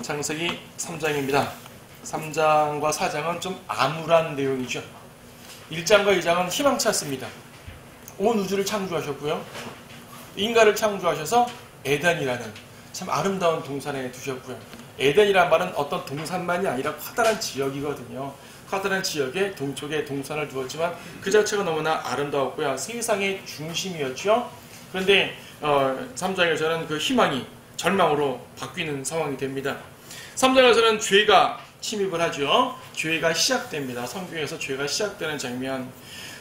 창세기 3장입니다. 3장과 4장은 좀 암울한 내용이죠. 1장과 2장은 희망찼습니다. 온 우주를 창조하셨고요. 인간을 창조하셔서 에덴이라는 참 아름다운 동산에 두셨고요. 에덴이란 말은 어떤 동산만이 아니라 커다란 지역이거든요. 커다란 지역에 동쪽에 동산을 두었지만 그 자체가 너무나 아름다웠고요. 세상의 중심이었죠. 그런데 3장에서는 그 희망이 절망으로 바뀌는 상황이 됩니다. 3장에서는 죄가 침입을 하죠. 죄가 시작됩니다. 성경에서 죄가 시작되는 장면.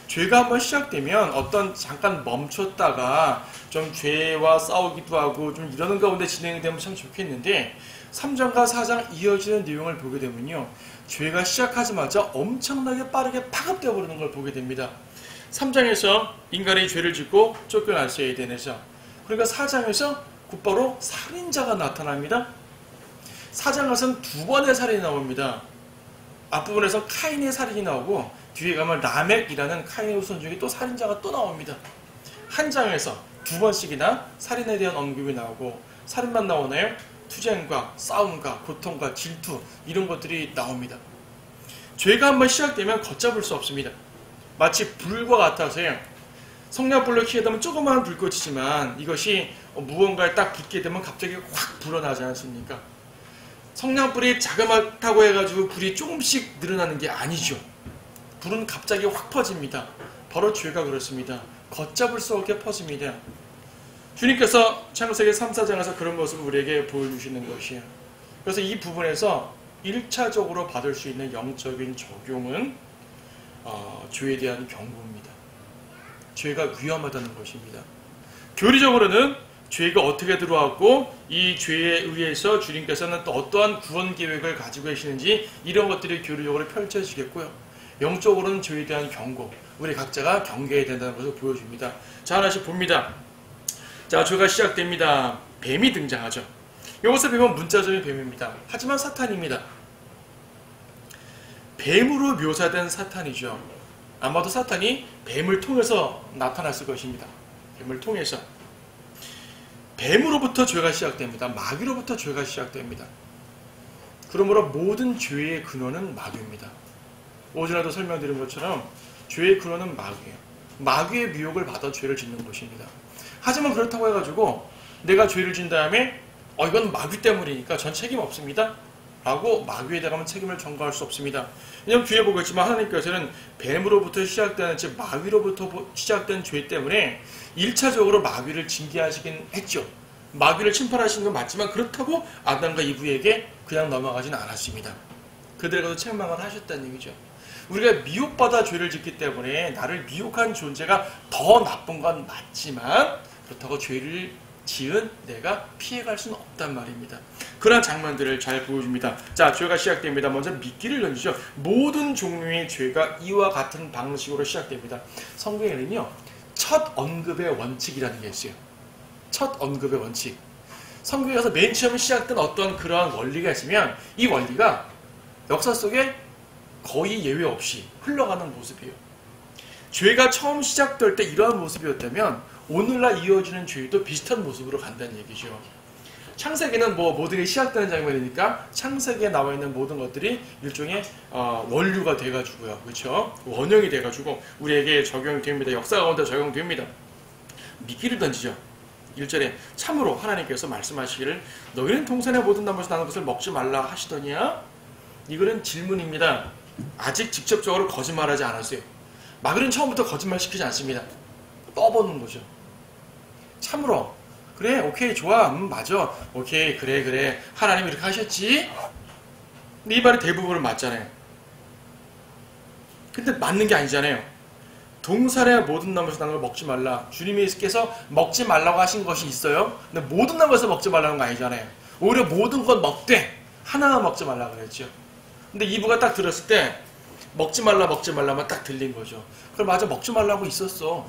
죄가 한번 시작되면 어떤 잠깐 멈췄다가 좀 죄와 싸우기도 하고 좀 이러는 가운데 진행이 되면 참 좋겠는데 3장과 4장 이어지는 내용을 보게 되면요. 죄가 시작하자마자 엄청나게 빠르게 파급되어 버리는 걸 보게 됩니다. 3장에서 인간이 죄를 짓고 쫓겨났어요. 에덴에서. 그러니까 4장에서 곧바로 살인자가 나타납니다. 4장에서는 두 번의 살인이 나옵니다. 앞부분에서 카인의 살인이 나오고 뒤에 가면 라멕이라는 카인의 후손 중에 또 살인자가 또 나옵니다. 한 장에서 두 번씩이나 살인에 대한 언급이 나오고 살인만 나오나요? 투쟁과 싸움과 고통과 질투 이런 것들이 나옵니다. 죄가 한번 시작되면 걷잡을 수 없습니다. 마치 불과 같아서요. 성냥불로 켜게 되면 조그마한 불꽃이지만 이것이 무언가에 딱 붙게 되면 갑자기 확 불어나지 않습니까? 성냥불이 자그맣다고 해가지고 불이 조금씩 늘어나는 게 아니죠. 불은 갑자기 확 퍼집니다. 바로 죄가 그렇습니다. 걷잡을 수 없게 퍼집니다. 주님께서 창세기 3, 4장에서 그런 모습을 우리에게 보여주시는 것이에요. 그래서 이 부분에서 1차적으로 받을 수 있는 영적인 적용은 죄에 대한 경고입니다. 죄가 위험하다는 것입니다. 교리적으로는 죄가 어떻게 들어왔고 이 죄에 의해서 주님께서는 또 어떠한 구원 계획을 가지고 계시는지 이런 것들이 교리적으로 펼쳐지겠고요. 영적으로는 죄에 대한 경고, 우리 각자가 경계해야 된다는 것을 보여줍니다. 자, 하나씩 봅니다. 자, 죄가 시작됩니다. 뱀이 등장하죠. 여기서 뱀은 문자적인 뱀입니다. 하지만 사탄입니다. 뱀으로 묘사된 사탄이죠. 아마도 사탄이 뱀을 통해서 나타났을 것입니다. 뱀을 통해서. 뱀으로부터 죄가 시작됩니다. 마귀로부터 죄가 시작됩니다. 그러므로 모든 죄의 근원은 마귀입니다. 오전에도 설명드린 것처럼 죄의 근원은 마귀예요. 마귀의 미혹을 받아 죄를 짓는 것입니다. 하지만 그렇다고 해가지고 내가 죄를 진 다음에 이건 마귀 때문이니까 전 책임 없습니다. 라고 마귀에 대한 책임을 전가할 수 없습니다. 왜냐하면 뒤에 보겠지만 하나님께서는 뱀으로부터 시작되는 즉 마귀로부터 시작된 죄 때문에 1차적으로 마귀를 징계하시긴 했죠. 마귀를 심판하시는 건 맞지만 그렇다고 아담과 이브에게 그냥 넘어가진 않았습니다. 그들에게도 책망을 하셨다는 얘기죠. 우리가 미혹받아 죄를 짓기 때문에 나를 미혹한 존재가 더 나쁜 건 맞지만 그렇다고 죄를 지은 내가 피해갈 수는 없단 말입니다. 그런 장면들을 잘 보여줍니다. 자, 죄가 시작됩니다. 먼저 미끼를 던지죠. 모든 종류의 죄가 이와 같은 방식으로 시작됩니다. 성경에는요, 첫 언급의 원칙이라는 게 있어요. 첫 언급의 원칙. 성경에서 맨 처음에 시작된 어떤 그러한 원리가 있으면 이 원리가 역사 속에 거의 예외 없이 흘러가는 모습이에요. 죄가 처음 시작될 때 이러한 모습이었다면 오늘날 이어지는 죄도 비슷한 모습으로 간다는 얘기죠. 창세기는 모든 게 시작되는 장면이니까 창세기에 나와 있는 모든 것들이 일종의 원류가 돼가지고요. 그렇죠? 원형이 돼가지고 우리에게 적용됩니다. 역사 가운데 적용됩니다. 미끼를 던지죠. 1절에 참으로 하나님께서 말씀하시기를 너희는 동산의 모든 나무에서 나는 것을 먹지 말라 하시더냐? 이거는 질문입니다. 아직 직접적으로 거짓말하지 않았어요. 마귀는 처음부터 거짓말 시키지 않습니다. 떠보는 거죠. 참으로 그래 오케이 좋아 맞아 오케이 그래 하나님 이렇게 하셨지. 근데 이 말이 대부분은 맞잖아요. 근데 맞는 게 아니잖아요. 동산의 모든 나무에서 나는 걸 먹지 말라. 주님께서 먹지 말라고 하신 것이 있어요. 근데 모든 나무에서 먹지 말라는 거 아니잖아요. 오히려 모든 건 먹되 하나만 먹지 말라 그랬죠. 근데 이브가 딱 들었을 때 먹지 말라만 딱 들린 거죠. 그럼 맞아 먹지 말라고 있었어.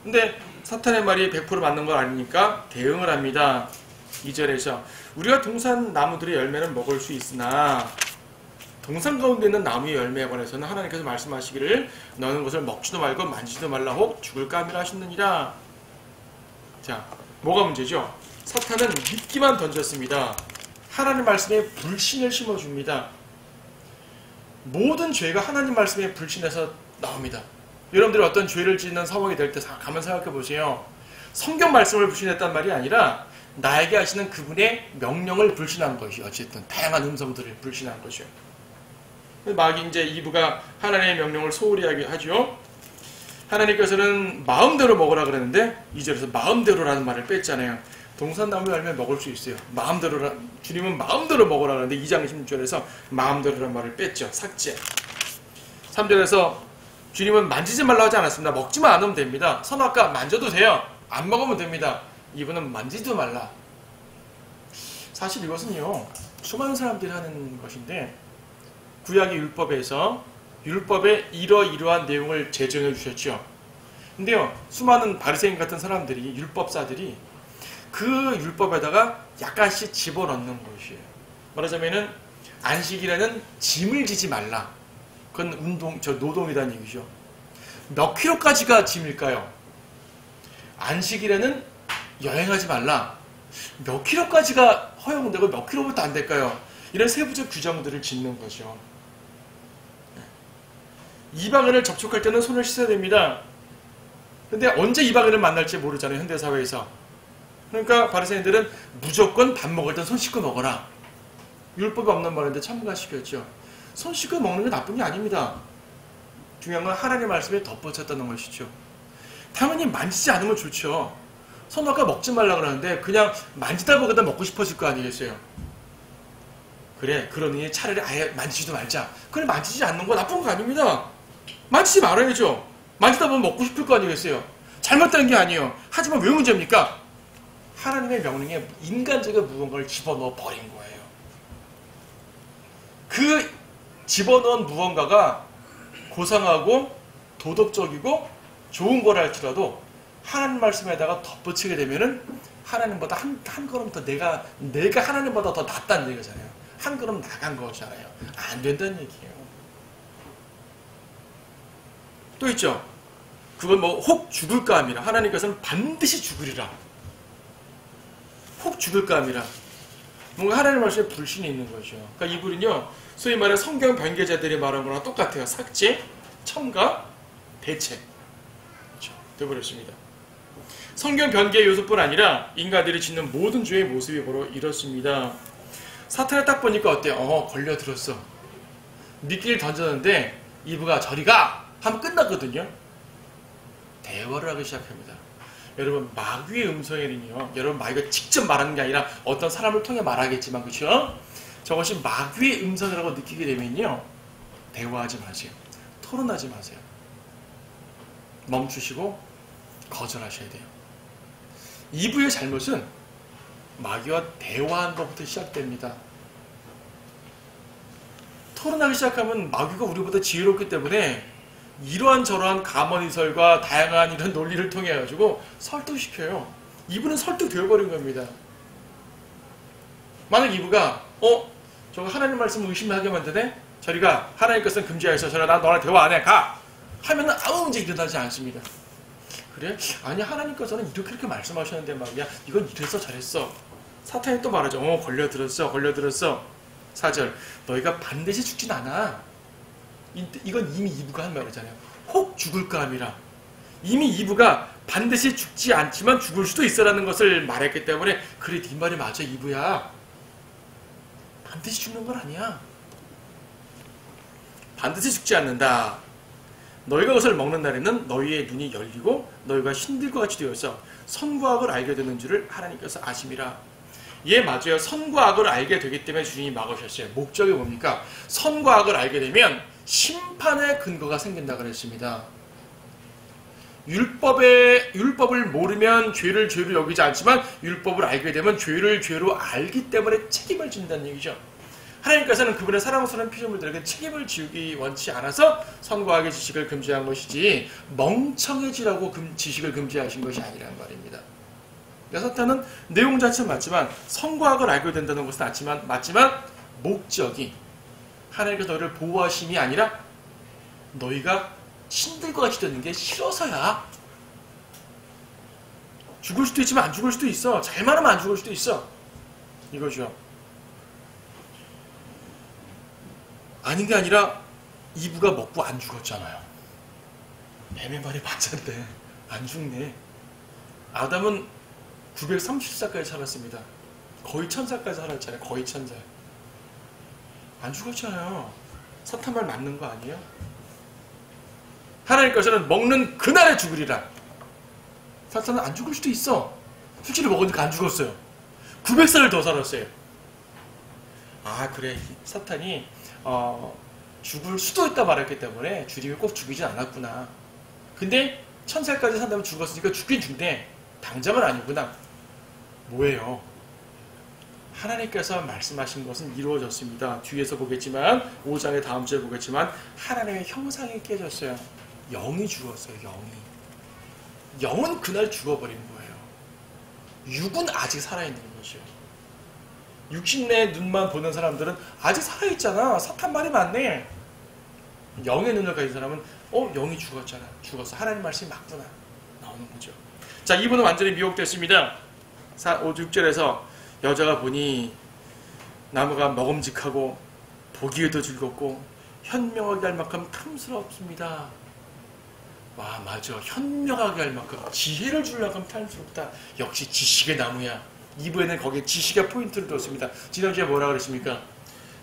근데 사탄의 말이 100% 맞는 건 아니니까 대응을 합니다. 2절에서 우리가 동산 나무들의 열매는 먹을 수 있으나 동산 가운데 있는 나무의 열매에 관해서는 하나님께서 말씀하시기를 너는 그것을 먹지도 말고 만지지도 말라 혹 죽을까 함이라 하셨느니라. 자, 뭐가 문제죠? 사탄은 미끼만 던졌습니다. 하나님 말씀에 불신을 심어줍니다. 모든 죄가 하나님 말씀에 불신해서 나옵니다. 여러분들이 어떤 죄를 짓는 상황이 될 때 가만 생각해 보세요. 성경 말씀을 불신했단 말이 아니라 나에게 하시는 그분의 명령을 불신한 것이 어쨌든 다양한 음성들을 불신한 것이요. 막 이제 이브가 하나님의 명령을 소홀히 하게 하죠. 하나님께서는 마음대로 먹으라 그랬는데 2절에서 마음대로라는 말을 뺐잖아요. 동산나무 열매 먹을 수 있어요. 마음대로라, 주님은 마음대로 먹으라 그랬는데 2장 16절에서 마음대로라는 말을 뺐죠. 삭제. 3절에서 주님은 만지지 말라고 하지 않았습니다. 먹지만 않으면 됩니다. 선악과 만져도 돼요. 안 먹으면 됩니다. 이분은 만지도 말라. 사실 이것은요, 수많은 사람들이 하는 것인데 구약의 율법에서 율법에 이러이러한 내용을 제정해 주셨죠. 근데요, 수많은 바리새인 같은 사람들이, 율법사들이 그 율법에다가 약간씩 집어넣는 것이에요. 말하자면은 안식일에는 짐을 지지 말라. 그건 노동이라는 얘기죠. 몇 킬로까지가 짐일까요? 안식일에는 여행하지 말라. 몇 킬로까지가 허용되고 몇 킬로부터 안 될까요? 이런 세부적 규정들을 짓는 거죠. 이방인을 접촉할 때는 손을 씻어야 됩니다. 근데 언제 이방인을 만날지 모르잖아요, 현대사회에서. 그러니까 바리새인들은 무조건 밥 먹을 땐 손 씻고 먹어라. 율법이 없는 말인데 첨가시켰죠. 손 씻고 먹는 게 나쁜 게 아닙니다. 중요한 건 하나님의 말씀에 덧붙였다는 것이죠. 당연히 만지지 않으면 좋죠. 선악과 먹지 말라 그러는데 그냥 만지다 보다 먹고 싶어질 거 아니겠어요. 그래, 그러니 차라리 아예 만지지도 말자. 그래, 만지지 않는 거 나쁜 거 아닙니다. 만지지 말아야죠. 만지다 보면 먹고 싶을 거 아니겠어요. 잘못된 게 아니에요. 하지만 왜 문제입니까? 하나님의 명령에 인간적인 무언가를 집어넣어 버린 거예요. 그 집어넣은 무언가가 고상하고 도덕적이고 좋은 거라 할지라도 하나님 말씀에다가 덧붙이게 되면은 하나님보다 한 걸음 더 내가 하나님보다 더 낫다는 얘기잖아요. 한 걸음 나간 거잖아요. 안 된다는 얘기예요. 또 있죠. 그건 뭐 혹 죽을까 함이라. 하나님께서는 반드시 죽으리라. 혹 죽을까 함이라. 뭔가 하나님 말씀에 불신이 있는 거죠. 그러니까 이분은요, 소위 말해 성경 변개자들이 말한 거랑 똑같아요. 삭제, 첨가, 대체. 그렇죠. 되어버렸습니다. 성경 변개의 요소뿐 아니라 인간들이 짓는 모든 죄의 모습이 바로 이렇습니다. 사탄을 딱 보니까 어때요? 걸려들었어. 미끼를 던졌는데 이브가 저리 가! 하면 끝났거든요. 대화를 하기 시작합니다. 여러분, 마귀의 음성에는요, 여러분, 마귀가 직접 말하는 게 아니라 어떤 사람을 통해 말하겠지만, 그렇죠? 저것이 마귀의 음성이라고 느끼게 되면요, 대화하지 마세요. 토론하지 마세요. 멈추시고 거절하셔야 돼요. 이브의 잘못은 마귀와 대화하는 것부터 시작됩니다. 토론하기 시작하면 마귀가 우리보다 지혜롭기 때문에 이러한 저러한 가머니설과 다양한 이런 논리를 통해 가지고 설득시켜요. 이브는 설득되어버린 겁니다. 만약 이브가 저거 하나님 말씀 의심하게 만드네? 저리가 하나님 것은 금지하여서 저리 나 너랑 대화 안 해. 가! 하면은 아무 문제 일어나지 않습니다. 그래? 아니, 하나님께서는 이렇게 말씀하셨는데 말이야. 이건 이랬어 저랬어. 사탄이 또 말하죠. 걸려들었어. 4절. 너희가 반드시 죽진 않아. 이건 이미 이브가 한 말이잖아요. 혹 죽을까 함이라. 이미 이브가 반드시 죽지 않지만 죽을 수도 있어라는 것을 말했기 때문에 그래, 네 말이 맞아, 이브야. 반드시 죽는 건 아니야. 반드시 죽지 않는다. 너희가 그것을 먹는 날에는 너희의 눈이 열리고 너희가 신들과 같이 되어서 선과 악을 알게 되는 줄을 하나님께서 아심이라. 예, 맞아요. 선과 악을 알게 되기 때문에 주님이 막으셨어요. 목적이 뭡니까? 선과 악을 알게 되면 심판의 근거가 생긴다 그랬습니다. 율법을 모르면 죄를 죄로 여기지 않지만 율법을 알게 되면 죄를 죄로 알기 때문에 책임을 진다는 얘기죠. 하나님께서는 그분의 사랑스러운 피조물들에게 책임을 지우기 원치 않아서 선과 악의 지식을 금지한 것이지 멍청해지라고 지식을 금지하신 것이 아니라는 말입니다. 사탄은 내용 자체는 맞지만 선과 악을 알게 된다는 것은 맞지만 목적이 하나님께서 너희를 보호하심이 아니라 너희가 신들과 같이 되는 게 싫어서야. 죽을 수도 있지만 안 죽을 수도 있어. 잘만 하면 안 죽을 수도 있어. 이거죠. 아닌 게 아니라 이브가 먹고 안 죽었잖아요. 뱀의 말이 맞았대. 안 죽네. 아담은 930살까지 살았습니다. 거의 1000살까지 살았잖아요. 거의 1000살. 안 죽었잖아요. 사탄 말 맞는 거 아니에요? 하나님께서는 먹는 그날에 죽으리라. 사탄은 안 죽을 수도 있어. 수치를 먹으니까 안 죽었어요. 900살을 더 살았어요. 아 그래, 사탄이 죽을 수도 있다 말했기 때문에 주님이 꼭 죽이진 않았구나. 근데 1000살까지 산다면 죽었으니까 죽긴 죽네. 당장은 아니구나. 뭐예요? 하나님께서 말씀하신 것은 이루어졌습니다. 뒤에서 보겠지만 5장의 다음 주에 보겠지만 하나님의 형상이 깨졌어요. 영이 죽었어요. 영은 그날 죽어버린 거예요. 육은 아직 살아있는 거죠. 육신의 눈만 보는 사람들은 아직 살아있잖아. 사탄 말이 맞네. 영의 눈을 가진 사람은 영이 죽었잖아. 죽었어. 하나님 말씀이 맞구나. 나오는 거죠. 자, 이분은 완전히 미혹됐습니다. 5, 6절에서 여자가 보니 나무가 먹음직하고 보기에도 즐겁고 현명하게 할 만큼 탐스럽습니다. 와, 맞아. 현명하게 할 만큼, 지혜를 줄 만큼 탐스럽다. 역시 지식의 나무야. 2부에는 거기에 지식의 포인트를 뒀습니다. 지난주에 뭐라 그랬습니까?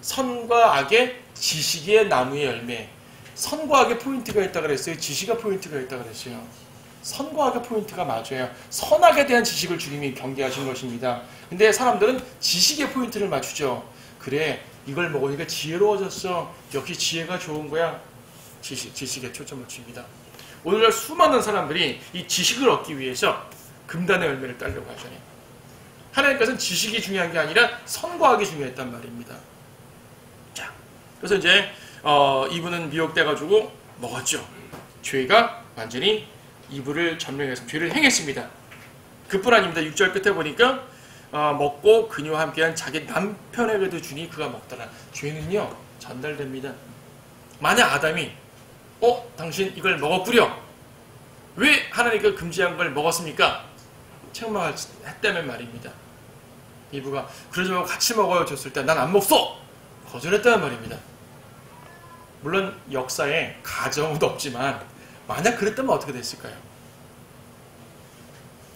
선과 악의 지식의 나무의 열매. 선과 악의 포인트가 있다 그랬어요? 지식의 포인트가 있다 그랬어요? 선과 악의 포인트가 맞아요. 선악에 대한 지식을 주님이 경계하신 것입니다. 근데 사람들은 지식의 포인트를 맞추죠. 그래, 이걸 먹으니까 지혜로워졌어. 역시 지혜가 좋은 거야. 지식에 초점을 칩니다. 오늘날 수많은 사람들이 이 지식을 얻기 위해서 금단의 열매를 따려고 하잖아요. 하나님께서는 지식이 중요한 게 아니라 선과 악이 중요했단 말입니다. 자, 그래서 이제 이분은 미혹돼가지고 먹었죠. 죄가 완전히 이불을 점령해서 죄를 행했습니다. 그뿐 아닙니다. 6절 끝에 보니까 먹고 그녀와 함께한 자기 남편에게도 주니 그가 먹더라. 죄는요 전달됩니다. 만약 아담이 당신 이걸 먹었구려. 왜 하나님께서 금지한 걸 먹었습니까? 책망했다면 말입니다. 이브가 그러지 말고 같이 먹어요 줬을 때 난 안 먹소! 거절했다는 말입니다. 물론 역사에 가정은 없지만 만약 그랬다면 어떻게 됐을까요?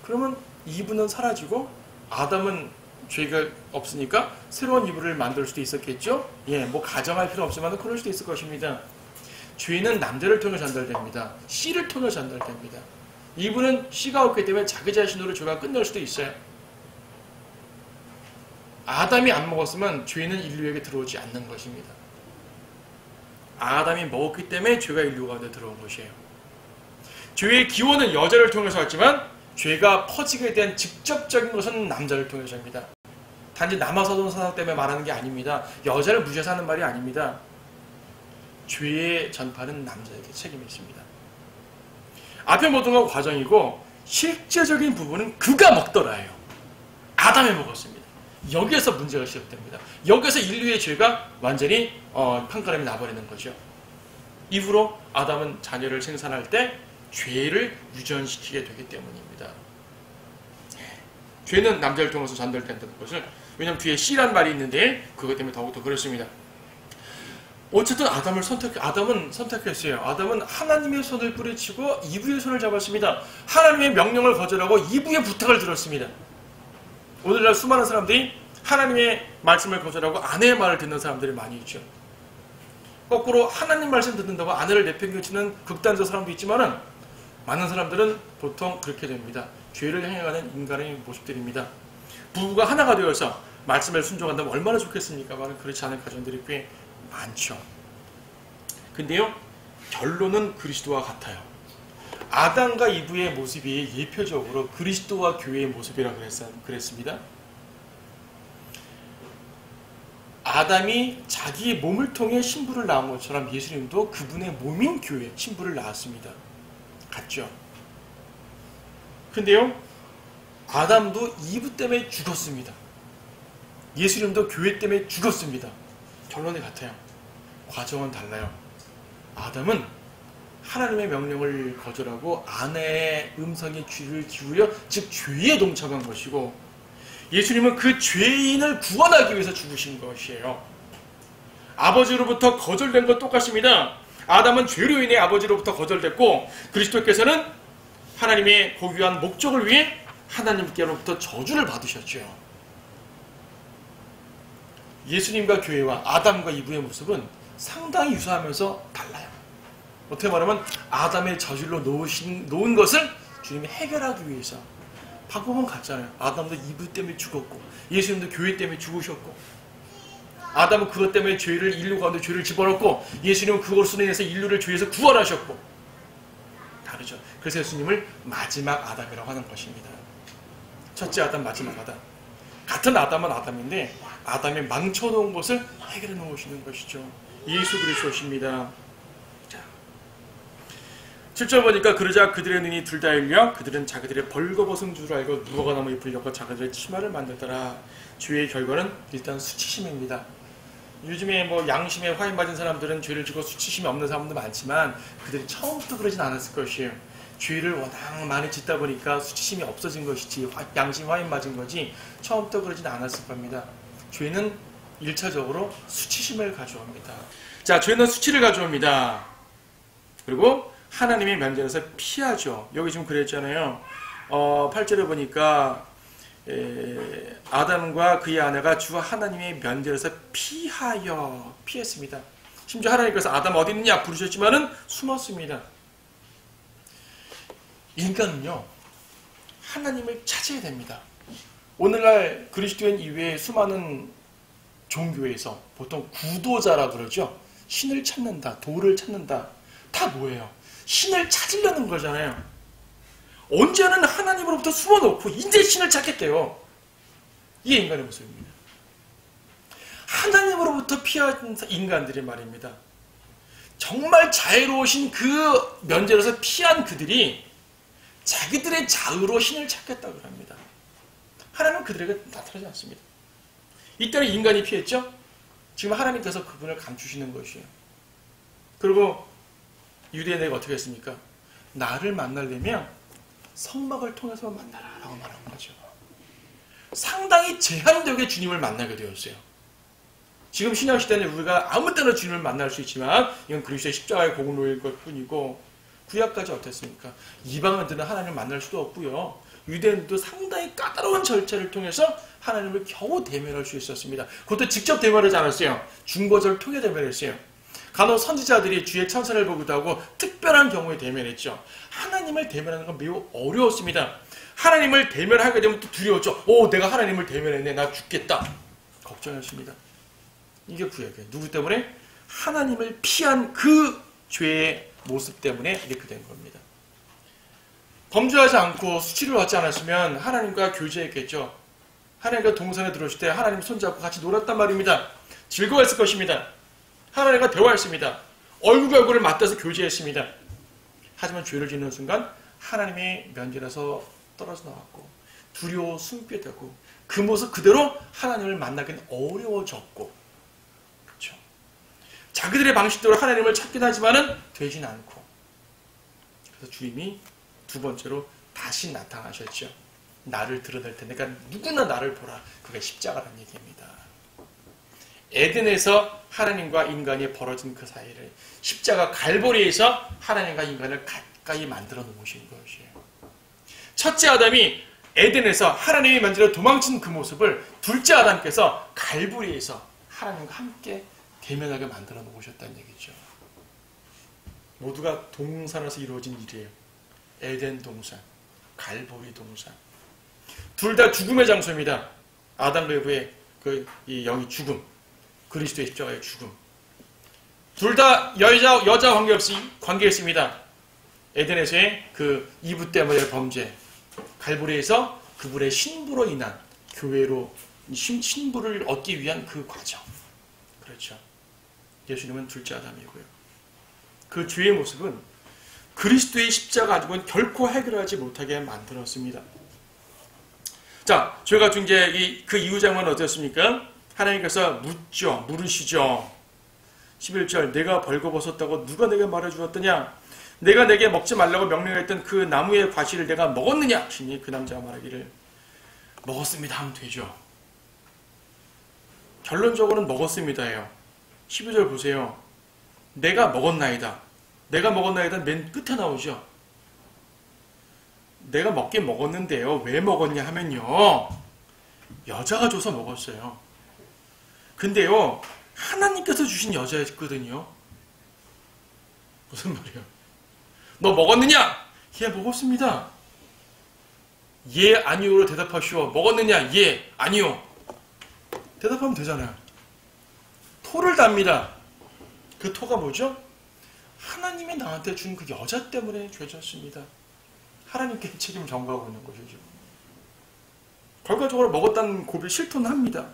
그러면 이브는 사라지고 아담은 죄가 없으니까 새로운 이브를 만들 수도 있었겠죠? 예, 뭐 가정할 필요 없지만 그럴 수도 있을 것입니다. 죄는 남자를 통해 전달됩니다. 씨를 통해 전달됩니다. 이브는 씨가 없기 때문에 자기 자신으로 죄가 끝날 수도 있어요. 아담이 안 먹었으면 죄는 인류에게 들어오지 않는 것입니다. 아담이 먹었기 때문에 죄가 인류 가운데 들어온 것이에요. 죄의 기원은 여자를 통해서 왔지만 죄가 퍼지게 된 직접적인 것은 남자를 통해서입니다. 단지 남아서돈 사상 때문에 말하는 게 아닙니다. 여자를 무시해서 하는 말이 아닙니다. 죄의 전파는 남자에게 책임이 있습니다. 앞에 모든 건 과정이고 실제적인 부분은 그가 먹더라예요. 아담이 먹었습니다. 여기에서 문제가 시작됩니다. 여기에서 인류의 죄가 완전히 판가름이 나버리는 거죠. 이후로 아담은 자녀를 생산할 때 죄를 유전시키게 되기 때문입니다. 죄는 남자를 통해서 전달된다는 것을, 왜냐하면 뒤에 씨란 말이 있는데 그것 때문에 더욱더 그렇습니다. 어쨌든 아담은 선택했어요. 아담은 하나님의 손을 뿌리치고 이브의 손을 잡았습니다. 하나님의 명령을 거절하고 이브의 부탁을 들었습니다. 오늘날 수많은 사람들이 하나님의 말씀을 거절하고 아내의 말을 듣는 사람들이 많이 있죠. 거꾸로 하나님 말씀 듣는다고 아내를 내팽개치는 극단적 사람도 있지만은 많은 사람들은 보통 그렇게 됩니다. 죄를 행해가는 인간의 모습들입니다. 부부가 하나가 되어서 말씀을 순종한다면 얼마나 좋겠습니까? 그렇지 않은 가정들이 꽤 많죠. 근데요, 결론은 그리스도와 같아요. 아담과 이브의 모습이 예표적으로 그리스도와 교회의 모습이라고 그랬습니다. 아담이 자기의 몸을 통해 신부를 낳은 것처럼 예수님도 그분의 몸인 교회, 신부를 낳았습니다. 같죠? 근데요, 아담도 이브 때문에 죽었습니다. 예수님도 교회 때문에 죽었습니다. 결론이 같아요. 과정은 달라요. 아담은 하나님의 명령을 거절하고 아내의 음성에 귀를 기울여 즉 죄에 동참한 것이고, 예수님은 그 죄인을 구원하기 위해서 죽으신 것이에요. 아버지로부터 거절된 것 똑같습니다. 아담은 죄로 인해 아버지로부터 거절됐고 그리스도께서는 하나님의 고귀한 목적을 위해 하나님께로부터 저주를 받으셨죠. 예수님과 교회와 아담과 이브의 모습은 상당히 유사하면서 달라요. 어떻게 말하면 아담의 저질로 놓은 것을 주님이 해결하기 위해서 방법은 같잖아요. 아담도 이브 때문에 죽었고 예수님도 교회 때문에 죽으셨고 아담은 그것 때문에 인류 가운데 죄를 집어넣고 예수님은 그것으로 인해서 인류를 죄에서 구원하셨고 다르죠. 그래서 예수님을 마지막 아담이라고 하는 것입니다. 첫째 아담, 마지막 아담. 같은 아담은 아담인데 아담이 망쳐놓은 것을 해결해 놓으시는 것이죠. 예수 그리스도십니다. 7절 보니까 그러자 그들의 눈이 둘 다 열려 그들은 자기들의 벌거벗은 줄 알고 무화과 나무 잎을 엮어 자기들의 치마를 만들더라. 죄의 결과는 일단 수치심입니다. 요즘에 양심에 화인 맞은 사람들은 죄를 지고 수치심이 없는 사람도 많지만 그들이 처음부터 그러진 않았을 것이에요. 죄를 워낙 많이 짓다 보니까 수치심이 없어진 것이지 양심 화인 맞은 거지 처음부터 그러진 않았을 겁니다. 죄는 1차적으로 수치심을 가져옵니다. 자, 죄는 수치를 가져옵니다. 그리고 하나님의 면전에서 피하죠. 여기 지금 그랬잖아요. 8절에 보니까 아담과 그의 아내가 주 하나님의 면전에서 피했습니다. 심지어 하나님께서 아담 어디 있느냐 부르셨지만은 숨었습니다. 인간은요 하나님을 찾아야 됩니다. 오늘날 그리스도인 이외에 수많은 종교에서 보통 구도자라 그러죠. 신을 찾는다, 도를 찾는다. 다 뭐예요? 신을 찾으려는 거잖아요. 언제는 하나님으로부터 숨어놓고 이제 신을 찾겠대요. 이게 인간의 모습입니다. 하나님으로부터 피한 인간들이 말입니다. 정말 자애로우신 그 면전에서 피한 그들이 자기들의 자의로 신을 찾겠다고 합니다. 하나님은 그들에게 나타나지 않습니다. 이때는 인간이 피했죠? 지금 하나님께서 그분을 감추시는 것이에요. 그리고 유대인에게 어떻게 했습니까? 나를 만나려면 성막을 통해서 만나라 라고 말한 거죠. 상당히 제한되게 주님을 만나게 되었어요. 지금 신약시대는 우리가 아무 때나 주님을 만날 수 있지만 이건 그리스도의 십자가의 공로일 것 뿐이고 구약까지 어땠습니까? 이방인들은 하나님을 만날 수도 없고요. 유대인들도 상당히 까다로운 절차를 통해서 하나님을 겨우 대면할 수 있었습니다. 그것도 직접 대면하지 않았어요. 중보자를 통해 대면했어요. 간혹 선지자들이 주의 천사를 보기도 하고 특별한 경우에 대면했죠. 하나님을 대면하는 건 매우 어려웠습니다. 하나님을 대면하게 되면 또 두려웠죠. 내가 하나님을 대면했네. 나 죽겠다. 걱정했습니다. 이게 구약이에요. 누구 때문에? 하나님을 피한 그 죄의 모습 때문에 이렇게 된 겁니다. 범죄하지 않고 수치를 받지 않았으면 하나님과 교제했겠죠. 하나님과 동산에 들어오실 때 하나님 손잡고 같이 놀았단 말입니다. 즐거워했을 것입니다. 하나님과 대화했습니다. 얼굴과 얼굴을 맞대서 교제했습니다. 하지만 죄를 짓는 순간 하나님의 면전에서 떨어져 나왔고 두려워 숨게 되고 그 모습 그대로 하나님을 만나기는 어려워졌고 그렇죠. 자기들의 방식대로 하나님을 찾긴 하지만은 되진 않고 그래서 주님이 두 번째로 다시 나타나셨죠. 나를 드러낼 텐데 그러니까 누구나 나를 보라. 그게 십자가라는 얘기입니다. 에덴에서 하나님과 인간이 벌어진 그 사이를 십자가 갈보리에서 하나님과 인간을 가까이 만들어 놓으신 것이에요. 첫째 아담이 에덴에서 하나님의 면전에 도망친 그 모습을 둘째 아담께서 갈보리에서 하나님과 함께 대면하게 만들어 놓으셨다는 얘기죠. 모두가 동산에서 이루어진 일이에요. 에덴 동산, 갈보리 동산. 둘 다 죽음의 장소입니다. 아담과 에브의 이 영이 죽음. 그리스도의 십자가의 죽음. 둘 다 여자 관계없이 관계했습니다. 에덴에서의 그 이브 때문에 범죄, 갈보리에서 그분의 신부로 인한 교회로 신부를 얻기 위한 그 과정. 그렇죠. 예수님은 둘째 아담이고요. 그 죄의 모습은 그리스도의 십자가 가지고는 결코 해결하지 못하게 만들었습니다. 자, 죄가 이제 그 이후 장면은 어땠습니까? 하나님께서 물으시죠. 11절 내가 벌거벗었다고 누가 내게 말해주었더냐? 내가 내게 먹지 말라고 명령했던 그 나무의 과실을 내가 먹었느냐? 신이 그 남자가 말하기를 먹었습니다 하면 되죠. 결론적으로는 먹었습니다예요. 12절 보세요. 내가 먹었나이다. 내가 먹었나이다 맨 끝에 나오죠. 내가 먹긴 먹었는데요. 왜 먹었냐 하면요. 여자가 줘서 먹었어요. 근데요. 하나님께서 주신 여자였거든요. 무슨 말이에요? 너 먹었느냐? 예, 먹었습니다. 예, 아니오로 대답하시오. 먹었느냐? 예, 아니오. 대답하면 되잖아요. 토를 답니다. 그 토가 뭐죠? 하나님이 나한테 준 그 여자 때문에 죄졌습니다. 하나님께 책임을 전가하고 있는 것이죠. 결과적으로 먹었다는 고백 실토는 합니다.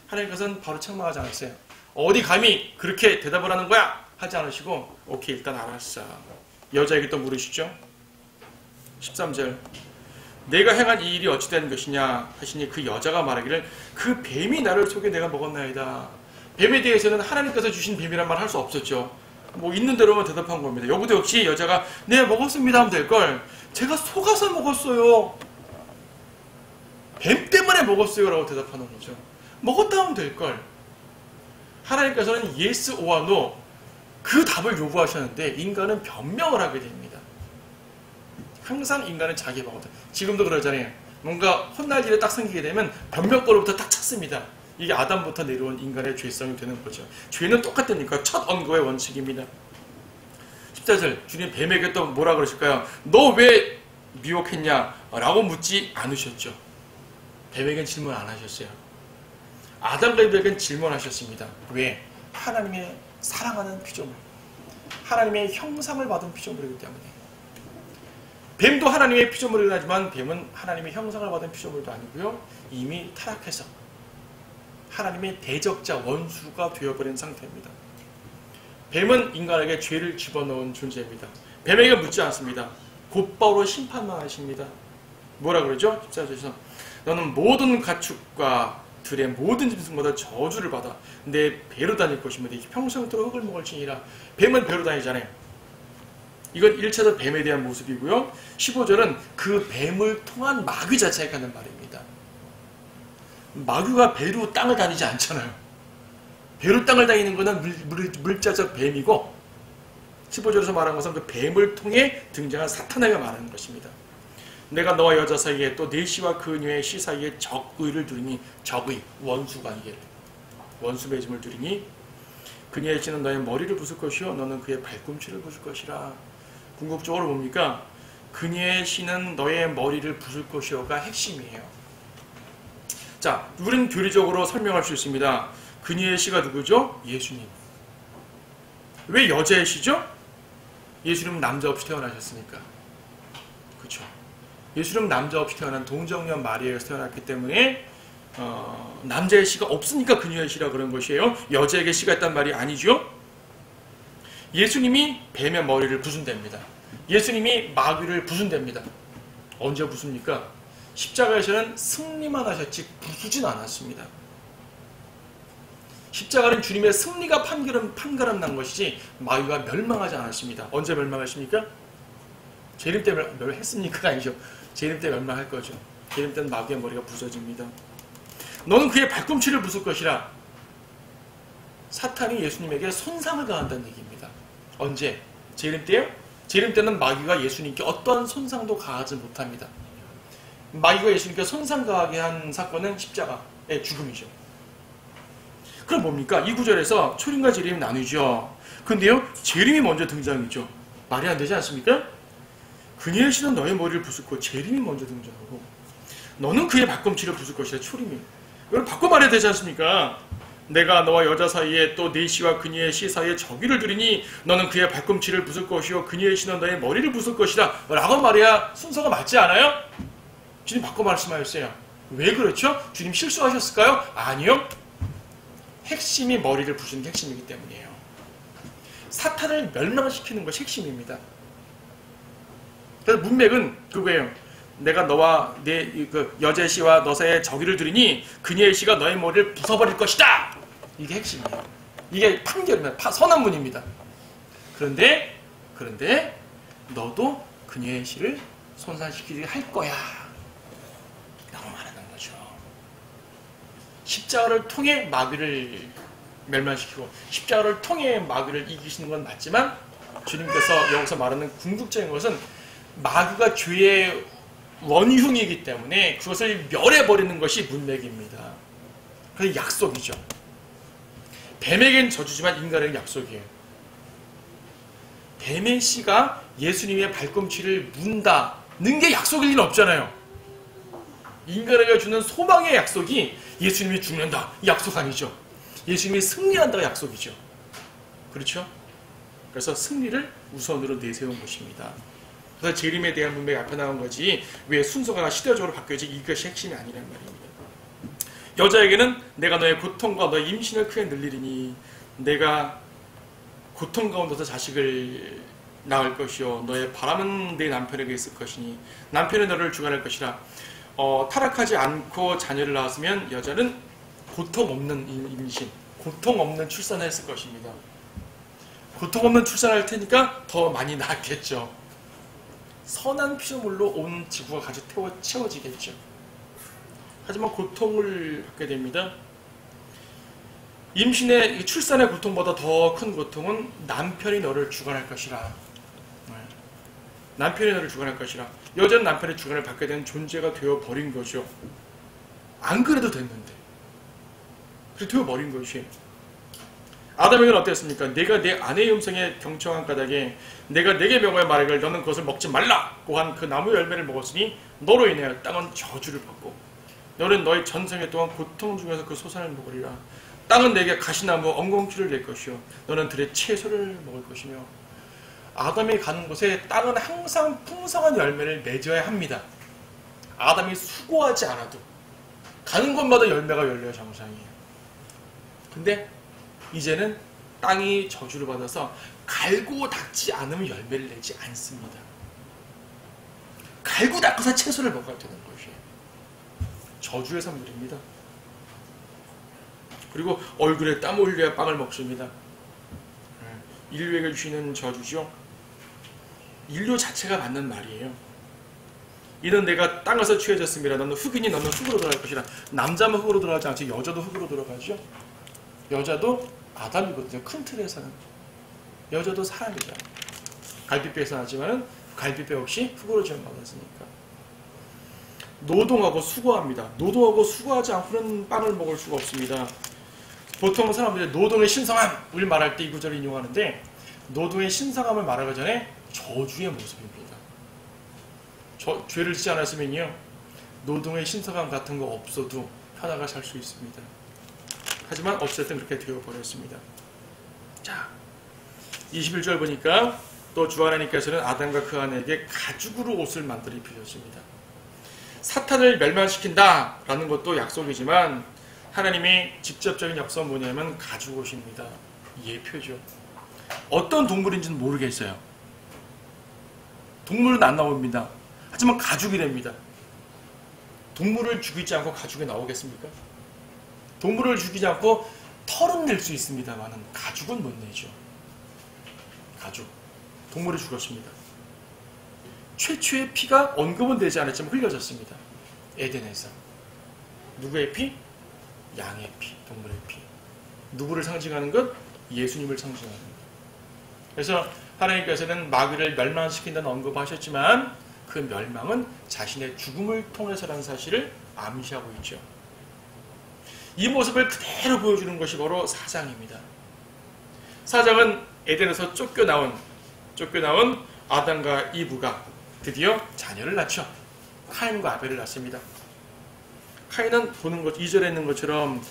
하나님께서는 바로 책망하지 않았어요. 어디 감히 그렇게 대답을 하는 거야? 하지 않으시고 오케이 일단 알았어. 여자에게 또 물으시죠. 13절 내가 행한 이 일이 어찌 되는 것이냐 하시니 그 여자가 말하기를 그 뱀이 나를 속여 내가 먹었나이다. 뱀에 대해서는 하나님께서 주신 뱀이란 말 할 수 없었죠. 뭐 있는 대로만 대답한 겁니다. 여기도 역시 여자가 네 먹었습니다 하면 될걸. 제가 속아서 먹었어요. 뱀 때문에 먹었어요 라고 대답하는 거죠. 먹었다 하면 될걸. 하나님께서는 yes or no 그 답을 요구하셨는데 인간은 변명을 하게 됩니다. 항상 인간은 자기 방어다. 지금도 그러잖아요. 뭔가 혼날 일이 딱 생기게 되면 변명거리부터 딱 찾습니다. 이게 아담부터 내려온 인간의 죄성이 되는 거죠. 죄는 똑같으니까 첫 언거의 원칙입니다. 14절 주님 뱀에게 또 뭐라 그러실까요? 너 왜 미혹했냐? 라고 묻지 않으셨죠. 뱀에겐 질문 안 하셨어요. 아담과 이브에겐 질문하셨습니다. 왜? 하나님의 사랑하는 피조물, 하나님의 형상을 받은 피조물이기 때문에. 뱀도 하나님의 피조물이긴 하지만 뱀은 하나님의 형상을 받은 피조물도 아니고요. 이미 타락해서 하나님의 대적자, 원수가 되어버린 상태입니다. 뱀은 인간에게 죄를 집어넣은 존재입니다. 뱀에게 묻지 않습니다. 곧바로 심판만 하십니다. 뭐라 그러죠? 14절에서 너는 모든 가축과 들의 모든 짐승보다 저주를 받아 내 배로 다닐 것이며 평생토록 흙을 먹을지니라. 뱀은 배로 다니잖아요. 이건 1차적 뱀에 대한 모습이고요. 15절은 그 뱀을 통한 마귀 자체에 가는 말입니다. 마귀가 배로 땅을 다니지 않잖아요. 배로 땅을 다니는 것은 물자적 뱀이고 15절에서 말한 것은 그 뱀을 통해 등장한 사탄에게 말하는 것입니다. 내가 너와 여자 사이에 또 내 씨와 그녀의 씨 사이에 적의를 두리니 적의, 원수가 이게 원수 맺음을 두리니 그녀의 씨는 너의 머리를 부술 것이요 너는 그의 발꿈치를 부술 것이라. 궁극적으로 뭡니까? 그녀의 씨는 너의 머리를 부술 것이요가 핵심이에요. 자, 우리는 교리적으로 설명할 수 있습니다. 그녀의 씨가 누구죠? 예수님. 왜 여자의 씨죠? 예수님은 남자 없이 태어나셨으니까. 그렇죠. 예수님은 남자 없이 태어난 동정녀 마리아에서 태어났기 때문에 남자의 씨가 없으니까 그녀의 씨라 그런 것이에요. 여자에게 씨가 있단 말이 아니죠. 예수님이 뱀의 머리를 부순답니다. 예수님이 마귀를 부순답니다. 언제 부숩니까? 십자가에서는 승리만 하셨지 부수진 않았습니다. 십자가는 주님의 승리가 판가름 난 것이지 마귀가 멸망하지 않았습니다. 언제 멸망하십니까? 재림 때 멸망했습니까? 아니죠. 재림 때 멸망할 거죠. 재림 때는 마귀의 머리가 부서집니다. 너는 그의 발꿈치를 부술 것이라. 사탄이 예수님에게 손상을 가한다는 얘기입니다. 언제? 재림 때요? 재림 때는 마귀가 예수님께 어떠한 손상도 가하지 못합니다. 마귀가 예수님께 손상 가하게 한 사건은 십자가의 죽음이죠. 그럼 뭡니까? 이 구절에서 초림과 재림이 나뉘죠. 근데요, 재림이 먼저 등장이죠. 말이 안 되지 않습니까? 그녀의 씨는 너의 머리를 부수고 재림이 먼저 등장하고 너는 그의 발꿈치를 부술 것이라. 초림이. 이걸 바꿔 말해야 되지 않습니까? 내가 너와 여자 사이에 또 네 씨와 그녀의 씨 사이에 적의를 두리니 너는 그의 발꿈치를 부술 것이요 그녀의 씨는 너의 머리를 부술 것이다 라고 말해야 순서가 맞지 않아요? 주님 바꿔 말씀하셨어요. 왜 그렇죠? 주님 실수하셨을까요? 아니요. 핵심이 머리를 부수는 게 핵심이기 때문이에요. 사탄을 멸망시키는 것이 핵심입니다. 그래서 문맥은 그거예요. 내가 너와 그 여자의 씨와 너 사이에 적의를 두리니 그녀의 씨가 너의 머리를 부숴버릴 것이다. 이게 핵심이에요. 이게 판결입니다. 선언문입니다. 그런데 너도 그녀의 씨를 손상시키게 할 거야 라고 말하는 거죠. 십자가를 통해 마귀를 멸망시키고 십자가를 통해 마귀를 이기시는 건 맞지만, 주님께서 여기서 말하는 궁극적인 것은 마귀가 죄의 원흉이기 때문에 그것을 멸해버리는 것이 문맥입니다. 그게 약속이죠. 뱀에겐 저주지만 인간에겐 약속이에요. 뱀의 씨가 예수님의 발꿈치를 문다는 게 약속일 리는 없잖아요. 인간에게 주는 소망의 약속이 예수님이 죽는다, 이 약속 아니죠. 예수님이 승리한다가 약속이죠. 그렇죠? 그래서 승리를 우선으로 내세운 것입니다. 그래서 재림에 대한 문맥이 앞에 나온 거지, 왜 순서가 시대적으로 바뀌어지, 이것이 핵심이 아니란 말입니다. 여자에게는 내가 너의 고통과 너의 임신을 크게 늘리리니 내가 고통 가운데서 자식을 낳을 것이요 너의 바람은 내 남편에게 있을 것이니 남편이 너를 주관할 것이라. 타락하지 않고 자녀를 낳았으면 여자는 고통 없는 임신, 고통 없는 출산을 했을 것입니다. 고통 없는 출산을 할 테니까 더 많이 낳았겠죠. 선한 피조물로 온 지구가 가득 채워지겠죠. 하지만 고통을 받게 됩니다. 임신의 출산의 고통보다 더 큰 고통은 남편이 너를 주관할 것이라. 남편이 너를 주관할 것이라. 여자는 남편의 주관을 받게 된 존재가 되어버린 거죠. 안 그래도 됐는데. 그래서 되어버린 것이. 아담에게는 어땠습니까? 내가 내 아내의 음성에 경청한 까닭에 내가 내게 명하여 말하기를 너는 그것을 먹지 말라고 한 그 나무 열매를 먹었으니 너로 인하여 땅은 저주를 받고 너는 너의 전생에 동안 고통 중에서 그 소산을 먹으리라. 땅은 내게 가시나무 엉겅퀴를 낼 것이요 너는 들의 채소를 먹을 것이며. 아담이 가는 곳에 땅은 항상 풍성한 열매를 맺어야 합니다. 아담이 수고하지 않아도 가는 곳마다 열매가 열려야 정상이에요. 근데 이제는 땅이 저주를 받아서 갈고 닦지 않으면 열매를 내지 않습니다. 갈고 닦아서 채소를 먹어야 되는 것이에요. 저주의 산물입니다. 그리고 얼굴에 땀 흘려야 빵을 먹습니다. 인류에게 주시는 저주죠. 인류 자체가 받는 말이에요. 이는 내가 땅에서 취해졌습니다. 너는 흙이니 너는 흙으로 들어갈 것이라. 남자만 흙으로 들어가지 않지 여자도 흙으로 들어가죠. 여자도 아담이거든요. 큰 틀에서는. 여자도 사람이죠. 갈비뼈에서 나지만 갈비뼈 없이 흙으로 지음받았으니까. 노동하고 수고합니다. 노동하고 수고하지 않고는 빵을 먹을 수가 없습니다. 보통 사람들이 노동의 신성함을 말할 때 이 구절을 인용하는데, 노동의 신성함을 말하기 전에 저주의 모습입니다. 죄를 짓지 않았으면요 노동의 신성함 같은 거 없어도 편하게 살 수 있습니다. 하지만 어쨌든 그렇게 되어버렸습니다. 자, 21절 보니까 또 주 하나님께서는 아담과 그 아내에게 가죽으로 옷을 만들어 입히셨습니다. 사탄을 멸망시킨다라는 것도 약속이지만 하나님의 직접적인 역사는 뭐냐면 가죽옷입니다. 예표죠. 어떤 동물인지는 모르겠어요. 동물은 안 나옵니다. 하지만 가죽이 됩니다. 동물을 죽이지 않고 가죽이 나오겠습니까? 동물을 죽이지 않고 털은 낼 수 있습니다만 가죽은 못 내죠. 가죽. 동물이 죽었습니다. 최초의 피가 언급은 되지 않았지만 흘려졌습니다. 에덴에서. 누구의 피? 양의 피, 동물의 피. 누구를 상징하는 것? 예수님을 상징하는 것. 그래서 하나님께서는 마귀를 멸망시킨다는 언급하셨지만 그 멸망은 자신의 죽음을 통해서라는 사실을 암시하고 있죠. 이 모습을 그대로 보여주는 것이 바로 사장입니다. 사장은 에덴에서 쫓겨나온 아담과 이브가 드디어 자녀를 낳죠. 카인과 아벨을 낳습니다. 카인은 보는 것 2절에 있는 것처럼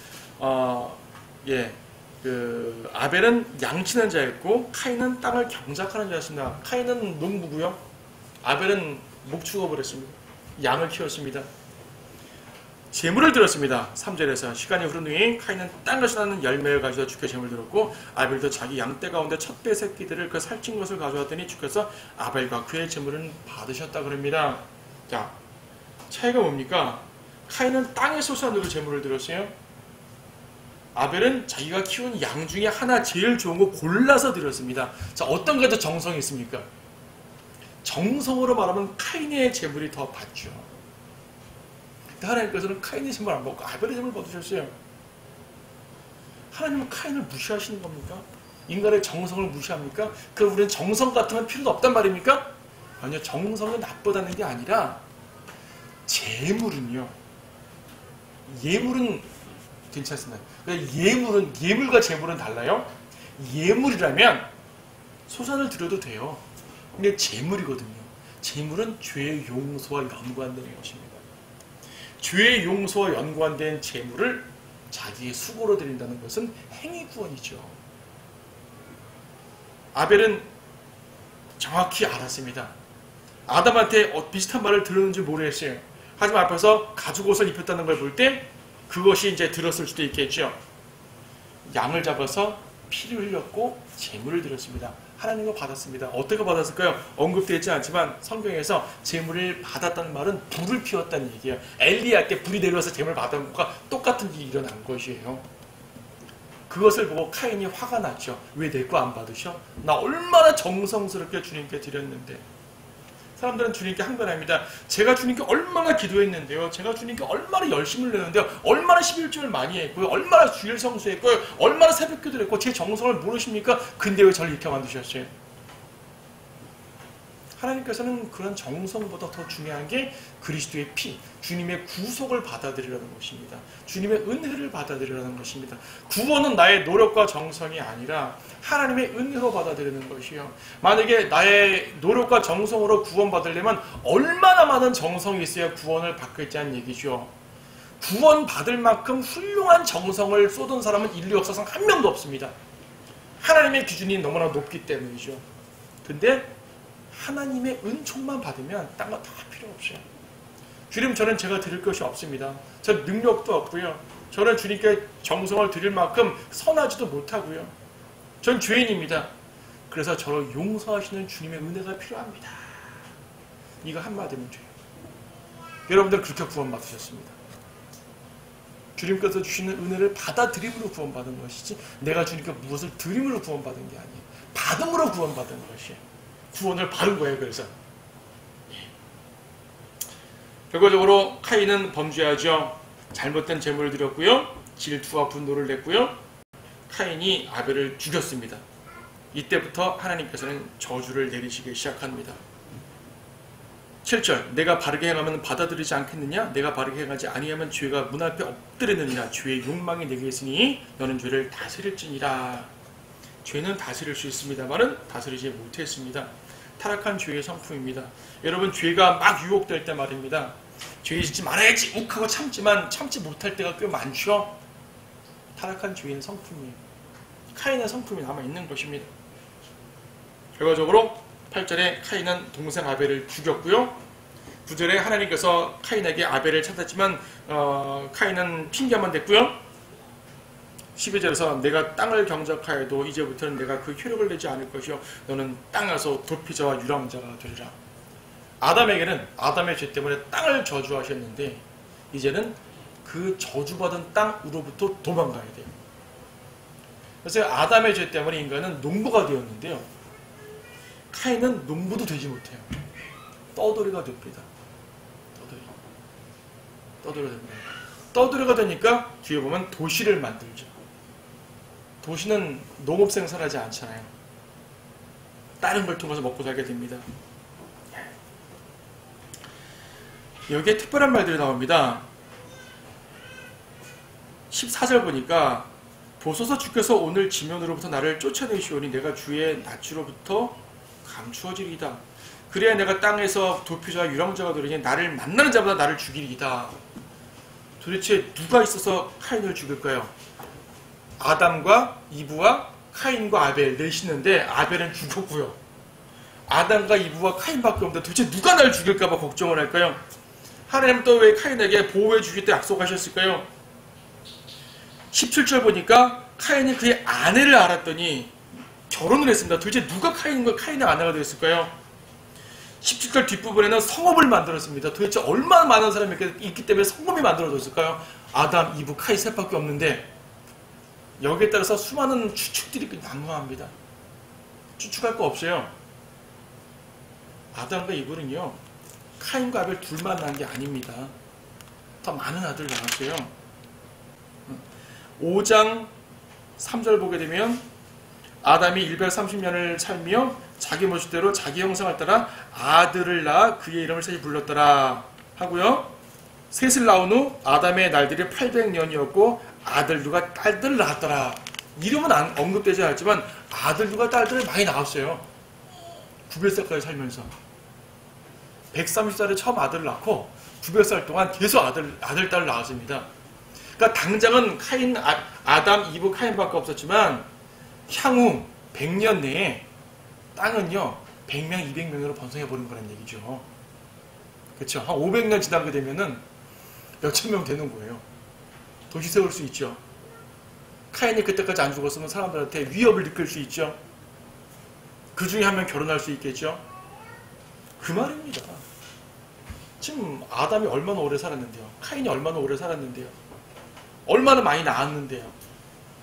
아벨은 양치는 자였고 카인은 땅을 경작하는 자였습니다. 카인은 농부고요. 아벨은 목축어 버렸습니다. 양을 키웠습니다. 제물을 드렸습니다. 3절에서 시간이 흐른 후에 카인은 땅에서 나는 열매를 가져다 주께 제물을 드렸고 아벨도 자기 양떼 가운데 첫배 새끼들을 그 살찐 것을 가져왔더니 주께서 아벨과 그의 제물을 받으셨다 그럽니다. 자, 차이가 뭡니까? 카인은 땅의 소산으로 제물을 드렸어요. 아벨은 자기가 키운 양 중에 하나 제일 좋은 거 골라서 드렸습니다. 자, 어떤 게 더 정성이 있습니까? 정성으로 말하면 카인의 제물이 더 받죠. 하나님께서는 카인의 제물 안 받고 아벨의 제물을 받으셨어요. 하나님은 카인을 무시하시는 겁니까? 인간의 정성을 무시합니까? 그럼 우리는 정성 같은 건 필요도 없단 말입니까? 아니요. 정성이 나쁘다는 게 아니라 재물은요. 예물은 괜찮습니다. 예물과 재물은 달라요. 예물이라면 소산을 드려도 돼요. 근데 재물이거든요. 재물은 죄의 용서와 연관되는 것입니다. 죄의 용서와 연관된 재물을 자기의 수고로 드린다는 것은 행위구원이죠. 아벨은 정확히 알았습니다. 아담한테 비슷한 말을 들었는지 모르겠어요. 하지만 앞에서 가죽 옷을 입혔다는 걸 볼 때 그것이 이제 들었을 수도 있겠죠. 양을 잡아서 피를 흘렸고 제물을 드렸습니다. 하나님과 받았습니다. 어떻게 받았을까요? 언급되어 있지 않지만 성경에서 제물을 받았다는 말은 불을 피웠다는 얘기예요. 엘리야께 불이 내려와서 제물을 받은 것과 똑같은 일이 일어난 것이에요. 그것을 보고 카인이 화가 났죠. 왜 내 거 안 받으셔? 나 얼마나 정성스럽게 주님께 드렸는데. 사람들은 주님께 항변합니다. 제가 주님께 얼마나 기도했는데요. 제가 주님께 얼마나 열심을 내는데요. 얼마나 11조를 많이 했고요. 얼마나 주일 성수했고요. 얼마나 새벽기도를 했고 제 정성을 모르십니까? 근데 왜 저를 이렇게 만드셨어요? 하나님께서는 그런 정성보다 더 중요한 게 그리스도의 피, 주님의 구속을 받아들이라는 것입니다. 주님의 은혜를 받아들이라는 것입니다. 구원은 나의 노력과 정성이 아니라 하나님의 은혜로 받아들이는 것이요. 만약에 나의 노력과 정성으로 구원받으려면 얼마나 많은 정성이 있어야 구원을 받겠다는 얘기죠. 구원받을 만큼 훌륭한 정성을 쏟은 사람은 인류 역사상 한 명도 없습니다. 하나님의 기준이 너무나 높기 때문이죠. 근데 하나님의 은총만 받으면 딴 거 다 필요 없어요. 주님, 저는 제가 드릴 것이 없습니다. 저 능력도 없고요. 저는 주님께 정성을 드릴 만큼 선하지도 못하고요. 전 죄인입니다. 그래서 저를 용서하시는 주님의 은혜가 필요합니다. 이거 한마디면 돼요. 여러분들 그렇게 구원받으셨습니다. 주님께서 주시는 은혜를 받아들임으로 구원받은 것이지 내가 주님께 무엇을 드림으로 구원받은 게 아니에요. 받음으로 구원받은 것이에요. 구원을 받은 거예요. 그래서 결과적으로 카인은 범죄하죠. 잘못된 제물을 드렸고요. 질투와 분노를 냈고요. 카인이 아벨을 죽였습니다. 이때부터 하나님께서는 저주를 내리시기 시작합니다. 7절 내가 바르게 행하면 받아들이지 않겠느냐? 내가 바르게 행하지 아니하면 죄가 문 앞에 엎드리느니라. 죄의 욕망이 내게 있으니 너는 죄를 다스릴지니라. 죄는 다스릴 수 있습니다만은 다스리지 못했습니다. 타락한 죄의 성품입니다. 여러분 죄가 막 유혹될 때 말입니다. 죄 짓지 말아야지 욱하고 참지만 참지 못할 때가 꽤 많죠. 타락한 죄인 성품이에요. 카인의 성품이 남아있는 것입니다. 결과적으로 8절에 카인은 동생 아벨을 죽였고요. 9절에 하나님께서 카인에게 아벨을 찾았지만 카인은 핑계만 댔고요. 12절에서 내가 땅을 경작하여도 이제부터는 내가 그 효력을 내지 않을 것이요 너는 땅에서 도피자와 유랑자가 되리라. 아담에게는 아담의 죄 때문에 땅을 저주하셨는데 이제는 그 저주받은 땅으로부터 도망가야 돼요. 그래서 아담의 죄 때문에 인간은 농부가 되었는데요. 카인은 농부도 되지 못해요. 떠돌이가 됩니다. 떠돌이가 됩니다. 떠돌이가 되니까 뒤에 보면 도시를 만들죠. 도시는 농업 생산하지 않잖아요. 다른 걸 통해서 먹고 살게 됩니다. 여기에 특별한 말들이 나옵니다. 14절 보니까 보소서 주께서 오늘 지면으로부터 나를 쫓아내시오니 내가 주의 낯으로부터 감추어지리이다. 그래야 내가 땅에서 도피자와 유랑자가 되리니 나를 만나는 자마다 나를 죽이리이다. 도대체 누가 있어서 카인을 죽일까요? 아담과 이브와 카인과 아벨 넷이 있는데 아벨은 죽었고요. 아담과 이브와 카인밖에 없는데 도대체 누가 날 죽일까봐 걱정을 할까요? 하나님 또 왜 카인에게 보호해 주실 때 약속하셨을까요? 17절 보니까 카인이 그의 아내를 알았더니 결혼을 했습니다. 도대체 누가 카인과 카인의 아내가 되었을까요? 17절 뒷부분에는 성읍을 만들었습니다. 도대체 얼마나 많은 사람이 있기 때문에 성읍이 만들어졌을까요? 아담, 이브, 카인 셋밖에 없는데 여기에 따라서 수많은 추측들이 난무합니다. 추측할 거 없어요. 아담과 이브는요 카인과 아벨 둘만 난 게 아닙니다. 더 많은 아들 낳았어요. 5장 3절 보게 되면 아담이 130년을 살며 자기 모습대로 자기 형상을 따라 아들을 낳아 그의 이름을 셋이 불렀더라 하고요. 셋을 낳은 후 아담의 날들이 800년이었고 아들들과 딸들을 낳았더라. 이름은 언급되지 않았지만 아들들과 딸들을 많이 낳았어요. 900살까지 살면서 130살에 처음 아들을 낳고 900살 동안 계속 아들, 딸을 낳았습니다. 그러니까 당장은 아담, 이브, 카인밖에 없었지만 향후 100년 내에 땅은요 100명, 200명으로 번성해버린 거라는 얘기죠. 그렇죠? 한 500년 지나게 되면은 몇천 명 되는 거예요. 도시 세울 수 있죠. 카인이 그때까지 안 죽었으면 사람들한테 위협을 느낄 수 있죠. 그 중에 한 명 결혼할 수 있겠죠. 그 말입니다. 지금 아담이 얼마나 오래 살았는데요. 카인이 얼마나 오래 살았는데요. 얼마나 많이 낳았는데요.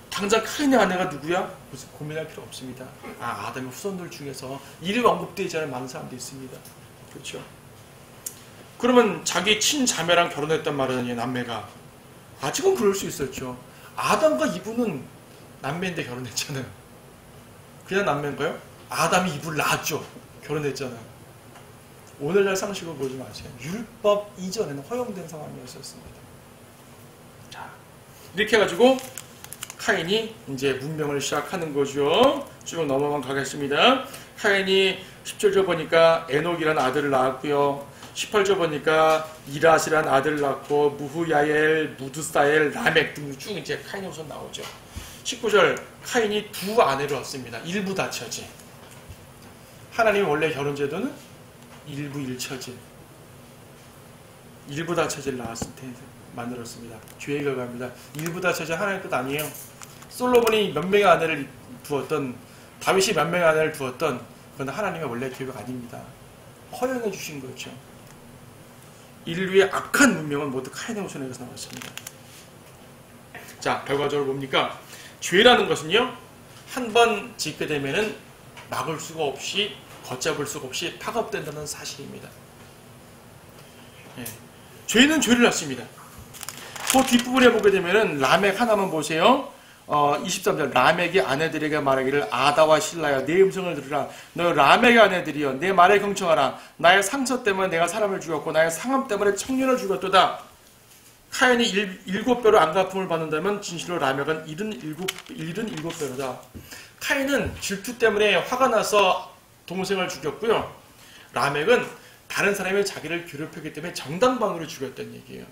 당장 카인의 아내가 누구야? 무슨 고민할 필요 없습니다. 아담의 후손들 중에서 이름 언급되지 않은 많은 사람도 있습니다. 그렇죠? 그러면 자기 친자매랑 결혼했단 말이에요. 남매가. 아직은 그럴 수 있었죠. 아담과 이브는 남매인데 결혼했잖아요. 그냥 남매인가요? 아담이 이브를 낳았죠. 결혼했잖아요. 오늘날 상식을 보지 마세요. 율법 이전에는 허용된 상황이었습니다. 자, 이렇게 해가지고 카인이 이제 문명을 시작하는 거죠. 쭉 넘어만 가겠습니다. 카인이 10절 보니까 에녹이라는 아들을 낳았고요. 18절 보니까 이랏이라는 아들을 낳고 무후야엘, 무드사엘, 라멕 등 쭉 이제 카인의 후손 나오죠. 19절 카인이 두 아내를 얻습니다. 일부 다처제. 하나님 원래 결혼 제도는 일부 일처제. 일부 다처제를 낳았을 때 만들었습니다. 죄의 결과입니다. 일부 다처제 하나님 뜻 아니에요. 솔로몬이 몇 명의 아내를 두었던, 다윗이 몇 명의 아내를 두었던, 그건 하나님의 원래 계획 아닙니다. 허용해 주신 거죠. 인류의 악한 문명은 모두 카인의 후손에게서 나왔습니다. 자, 결과적으로 뭡니까? 죄라는 것은요, 한 번 짓게 되면은 막을 수가 없이, 걷잡을 수가 없이 파급된다는 사실입니다. 예. 죄는 죄를 낳습니다. 그 뒷부분에 보게 되면은 라멕 하나만 보세요. 23절 라멕의 아내들에게 말하기를 아다와 실라야 내 음성을 들으라. 너 라멕의 아내들이여 내 말에 경청하라. 나의 상처 때문에 내가 사람을 죽였고 나의 상함 때문에 청년을 죽였도다. 카인이 7배로 안갚음을 받는다면 진실로 라멕은 77배로다. 카인은 질투 때문에 화가 나서 동생을 죽였고요. 라멕은 다른 사람이 자기를 괴롭혔기 때문에 정당방위로 죽였다는 얘기예요.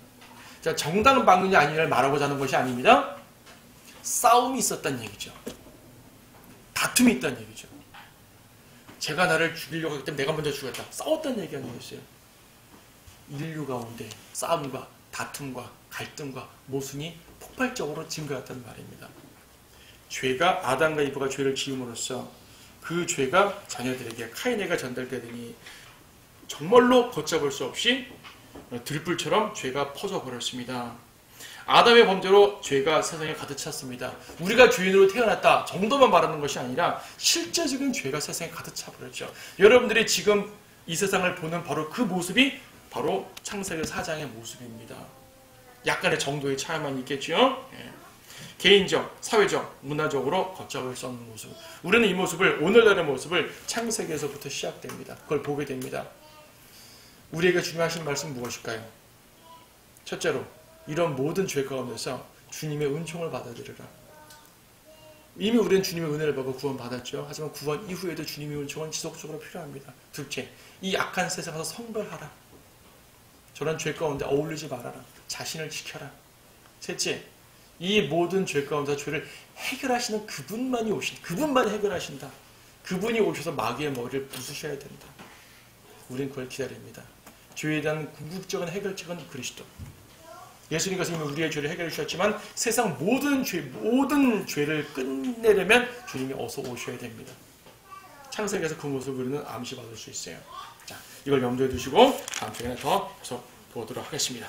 자, 정당방위냐 아니냐를 말하고자 하는 것이 아닙니다. 싸움이 있었다는 얘기죠. 다툼이 있다는 얘기죠. 제가 나를 죽이려고 하기 때문에 내가 먼저 죽였다. 싸웠다는 얘기 아니겠어요? 인류 가운데 싸움과 다툼과 갈등과 모순이 폭발적으로 증가했다는 말입니다. 죄가 아담과 이브가 죄를 지음으로써 그 죄가 자녀들에게 카인에게 전달되더니 정말로 걷잡을 수 없이 들불처럼 죄가 퍼져버렸습니다. 아담의 범죄로 죄가 세상에 가득 찼습니다. 우리가 죄인으로 태어났다 정도만 말하는 것이 아니라 실제적인 죄가 세상에 가득 차버렸죠. 여러분들이 지금 이 세상을 보는 바로 그 모습이 바로 창세기 4장의 모습입니다. 약간의 정도의 차이만 있겠죠. 예. 개인적, 사회적, 문화적으로 걷잡을 수 없는 모습. 우리는 이 모습을, 오늘날의 모습을 창세기에서부터 시작됩니다. 그걸 보게 됩니다. 우리에게 중요하신 말씀은 무엇일까요? 첫째로 이런 모든 죄 가운데서 주님의 은총을 받아들여라. 이미 우리는 주님의 은혜를 받고 구원받았죠. 하지만 구원 이후에도 주님의 은총은 지속적으로 필요합니다. 둘째, 이 악한 세상에서 성별하라. 저런 죄 가운데 어울리지 말아라. 자신을 지켜라. 셋째, 이 모든 죄 가운데 죄를 해결하시는 그분만이 그분만이 해결하신다. 그분이 오셔서 마귀의 머리를 부수셔야 된다. 우린 그걸 기다립니다. 죄에 대한 궁극적인 해결책은 그리스도. 예수님께서 이미 우리의 죄를 해결해 주셨지만 세상 모든 죄를 끝내려면 주님이 어서 오셔야 됩니다. 창세기에서 그 모습을 우리는 암시받을 수 있어요. 자, 이걸 염두에 두시고 다음 시간에 더 계속 보도록 하겠습니다.